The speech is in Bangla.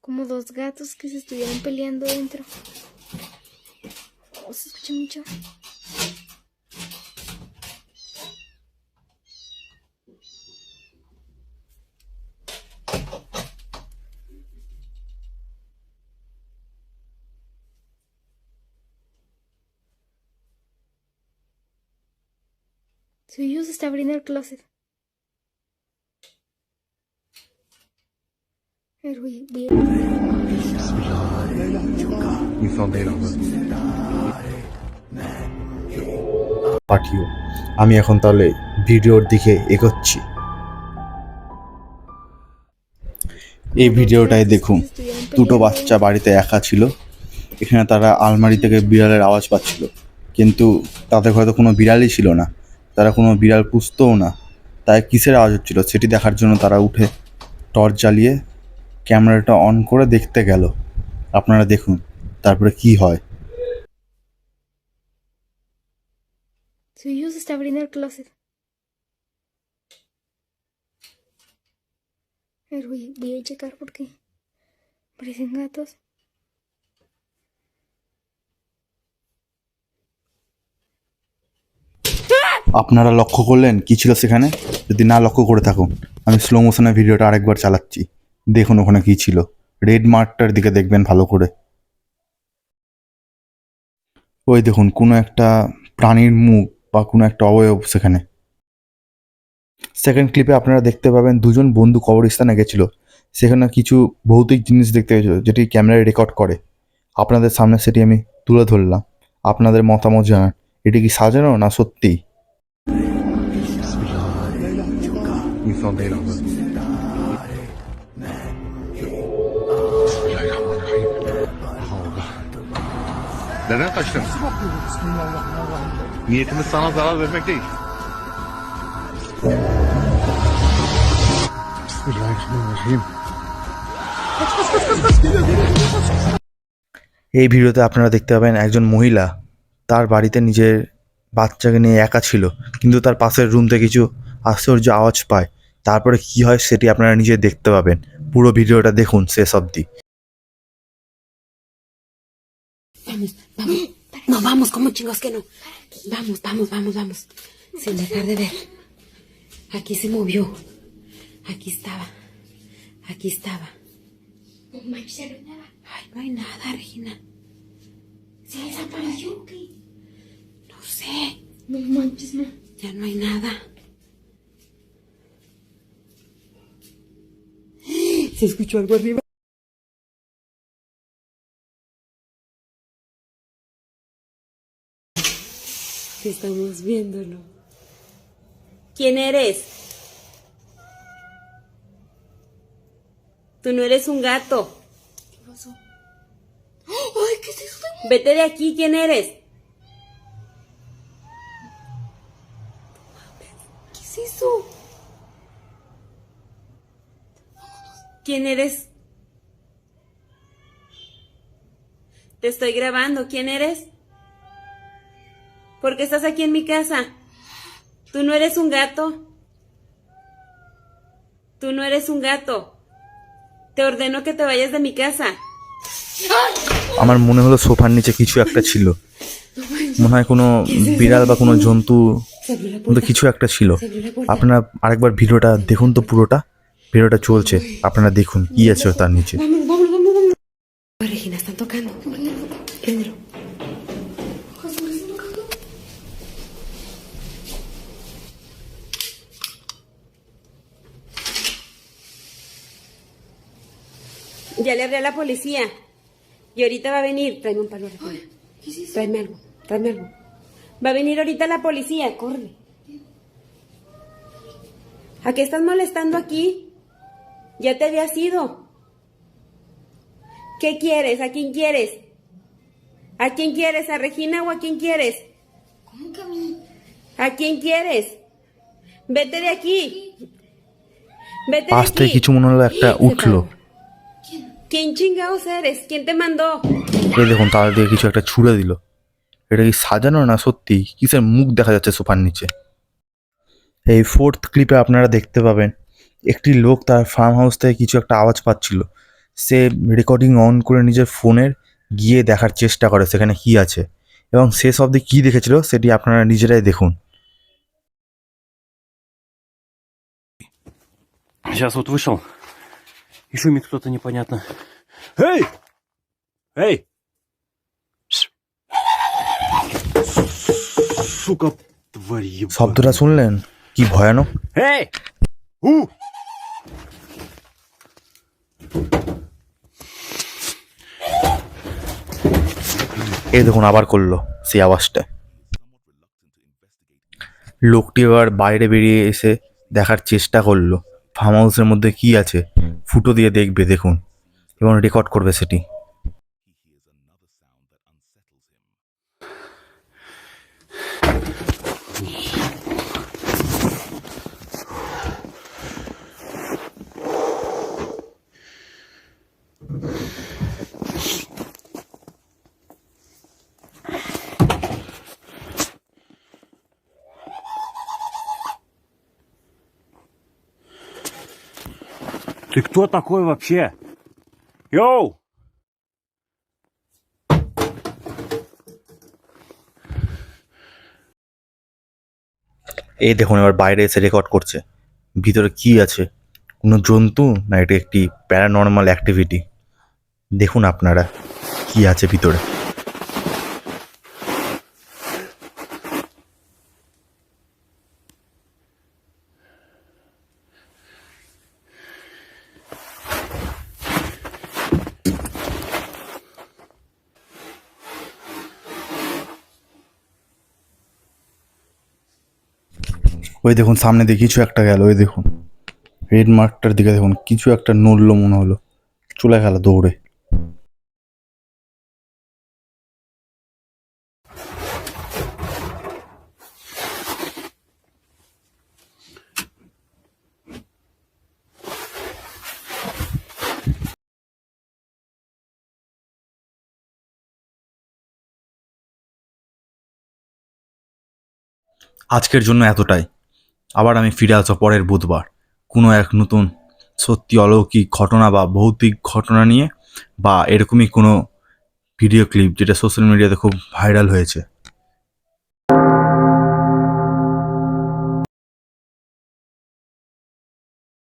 como dos gatos que se estuvieran peleando dentro. Oh, se escucha mucho. Su hijo se está abriendo el closet. পাঠিও। আমি এখন তাহলে ভিডিওর দিকে এগোচ্ছি। এই ভিডিওটায় দেখুন, দুটো বাচ্চা বাড়িতে একা ছিল। এখানে তারা আলমারি থেকে বিড়ালের আওয়াজ পাচ্ছিল, কিন্তু তাদের হয়তো কোনো বিড়ালই ছিল না, তারা কোনো বিড়াল পুষতও না। তাই কিসের আওয়াজ হচ্ছিল সেটি দেখার জন্য তারা উঠে টর্চ জ্বালিয়ে ক্যামেরাটা অন করে দেখতে গেল। আপনারা দেখুন তারপরে কি হয়। Su hijo se está abriendo el closet. Voy a checar porque parecen gatos. আপনারা লক্ষ্য করলেন কি ছিল সেখানে? যদি না লক্ষ্য করে থাকুন, আমি স্লো মোশনে ভিডিওটা আরেকবার চালাচ্ছি, দেখুন ওখানে কি ছিল। রেড মার্কটার দিকে দেখবেন ভালো করে। ওই দেখুন কোনো একটা প্রাণীর মুখ বা কোনো একটা অবয়ব সেখানে। সেকেন্ড ক্লিপে আপনারা দেখতে পাবেন দুজন বন্ধু কবরস্থানে গেছিল, সেখানে কিছু ভৌতিক জিনিস দেখতে পেয়েছিল যেটি ক্যামেরায় রেকর্ড করে। আপনাদের সামনে সেটি আমি তুলে ধরলাম, আপনাদের মতামত জানান, এটি কি সাজানো না সত্যি? İnsan değil anladın. Bismillahirrahmanirrahim. Allah. Neden kaçtın? Niyetimiz sana zarar vermek değil. Bismillahirrahmanirrahim. এই ভিডিওতে আপনারা দেখতে পাবেন একজন মহিলা তার বাড়িতে নিজের বাচ্চাকে নিয়ে একা ছিল, কিন্তু তার পাশের রুম থেকে কিছু আশ্চর্য আওয়াজ পায়। তারপরে কি হয় সেটি আপনারা নিজে দেখতে পাবেন। পুরো ভিডিওটা দেখুন শেষ অবধি। Vamos, vamos. No, vamos, como chingos que no. Vamos, vamos, vamos, vamos. Sin dejar de ver. Aquí se movió. Aquí estaba. Aquí estaba. No manches, no hay nada. Ay, no hay nada, Regina. ¿Se desapareció o qué? No sé. No manches, no. Ya no hay nada. Se escuchó algo arriba. Estamos viéndolo. ¿Quién eres? Tú no eres un gato. ¿Qué pasó? ¡Ay, qué es eso! Vete de aquí, ¿quién eres? ¿Qué es eso? ¿Quién eres? Te estoy grabando, ¿quién eres? ¿Por qué estás aquí en mi casa? Tú no eres un gato. Tú no eres un gato. Te ordeno que te vayas de mi casa. আমার মনে হলো সোফার নিচে কিছু একটা ছিল, মনে হয় কোনো বিড়াল বা কোনো জন্তু মতো কিছু একটা ছিল। আপনারা আরেকবার ভিডিওটা দেখুন তো, পুরোটা ভিডিওটা চলছে, আপনারা দেখুন কি আছে তার নিচে। Vámonos, vámonos, vámonos, vámonos. Ay, Regina, están tocando. Pedro. Ya le hablé a la policía. Y ahorita va a venir. Tráeme un palo, Regina. ¿Qué es eso? Tráeme algo, tráeme algo. Va a venir ahorita la policía, corre. ¿A qué estás molestando aquí? Ya te habías ido. ¿Qué quieres? ¿A quién quieres? ¿A quién quieres? ¿A Regina o a quién quieres? ¿Cómo que a mí? ¿A quién quieres? Vete de aquí. Vete pass de থেকে aquí. কিছু মনে হলো একটা উঠলো। ¿Quién chingados eres? ¿Quién te mandó? এই দেখুন তার দিকে কিছু একটা ছুঁড়ে দিল। এটা কি সাজানো না সত্যি? কিসের মুখ দেখা যাচ্ছে সোফার নিচে। এই ফোর্থ ক্লিপে আপনারা দেখতে পাবেন একটি লোক তার ফার্ম হাউস থেকে কিছু একটা আওয়াজ পাচ্ছিল, সে রেকর্ডিং অন করে নিজের ফোনের গিয়ে দেখার চেষ্টা করে সেখানে কী আছে, এবং শেষ অবধি কী দেখেছিল সেটি আপনারা নিজেরাই দেখুন। Сейчас вот вышел, и шумит кто-то непонятно. Эй! Эй! Сука, тварь ебаная. শব্দটা শুনলেন? কি ভয়ানক! Эй! У! এই দেখুন আবার করলো সেই আওয়াজটা। লোকটি এবার বাইরে বেরিয়ে এসে দেখার চেষ্টা করলো ফার্ম হাউসের মধ্যে কী আছে, ফুটো দিয়ে দেখবে দেখুন, এবং রেকর্ড করবে সেটি। Ты кто такой вообще? Йоу! এই দেখুন এবার বাইরে এসে রেকর্ড করছে। ভিতরে কি আছে, কোনো জন্তু না এটা একটি প্যারানর্মাল অ্যাক্টিভিটি? দেখুন আপনারা কি আছে ভিতরে। ওই দেখুন সামনে দিয়ে কিছু একটা গেল, ওই দেখুন রেড মার্কটার দিকে দেখুন, কিছু একটা নড়লো মনে হলো, চলে গেল দৌড়ে। আজকের জন্য এতটাই। আবার আমি ফিরে আসবো পরের বুধবার কোনো এক নতুন সত্যি অলৌকিক ঘটনা বা ভৌতিক ঘটনা নিয়ে, বা এরকমই কোনো ভিডিও ক্লিপ যেটা সোশ্যাল মিডিয়াতে খুব ভাইরাল হয়েছে।